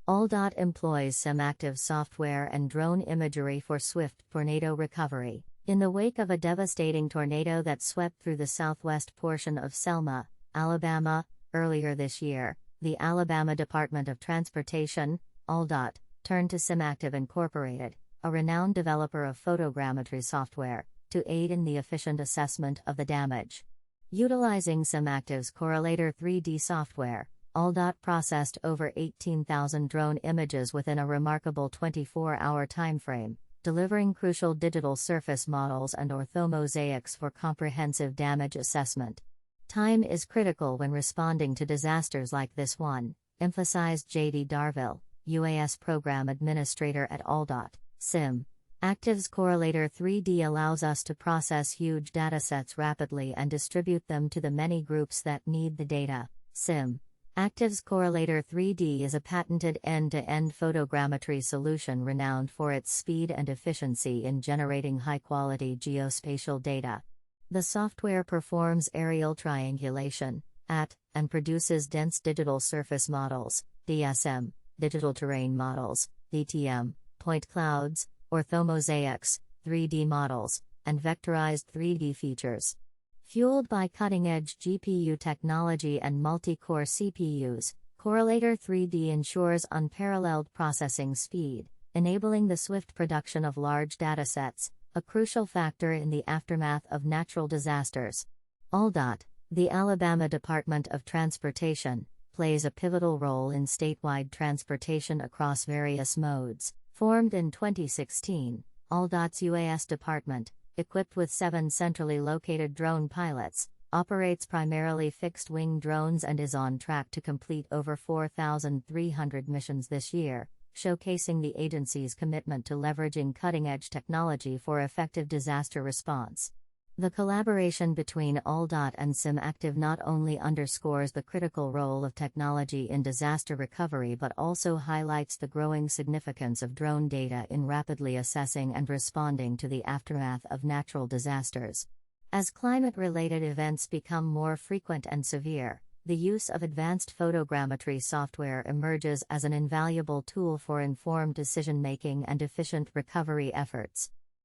ALDOT employs SimActive software and drone imagery for swift tornado recovery. In the wake of a devastating tornado that swept through the southwest portion of Selma, Alabama, earlier this year, the Alabama Department of Transportation, ALDOT, turned to SimActive Inc, a renowned developer of photogrammetry software, to aid in the efficient assessment of the damage. Utilizing SimActive's Correlator3D software, ALDOT processed over 18,000 drone images within a remarkable 24-hour timeframe, delivering crucial digital surface models and orthomosaics for comprehensive damage assessment. Time is critical when responding to disasters like this one, emphasized J.D. Darville, UAS Program Administrator at ALDOT. SimActive's Correlator3D allows us to process huge datasets rapidly and distribute them to the many groups that need the data. SimActive's Correlator3D is a patented end-to-end photogrammetry solution renowned for its speed and efficiency in generating high-quality geospatial data. The software performs aerial triangulation, and produces dense digital surface models, DSM, digital terrain models, DTM, point clouds, orthomosaics, 3D models, and vectorized 3D features. Fueled by cutting-edge GPU technology and multi-core CPUs, Correlator3D ensures unparalleled processing speed, enabling the swift production of large datasets, a crucial factor in the aftermath of natural disasters. ALDOT, the Alabama Department of Transportation, plays a pivotal role in statewide transportation across various modes. Formed in 2016, ALDOT's UAS department, equipped with 7 centrally located drone pilots, operates primarily fixed-wing drones and is on track to complete over 4,300 missions this year, showcasing the agency's commitment to leveraging cutting-edge technology for effective disaster response. The collaboration between ALDOT and SimActive not only underscores the critical role of technology in disaster recovery but also highlights the growing significance of drone data in rapidly assessing and responding to the aftermath of natural disasters. As climate-related events become more frequent and severe, the use of advanced photogrammetry software emerges as an invaluable tool for informed decision-making and efficient recovery efforts.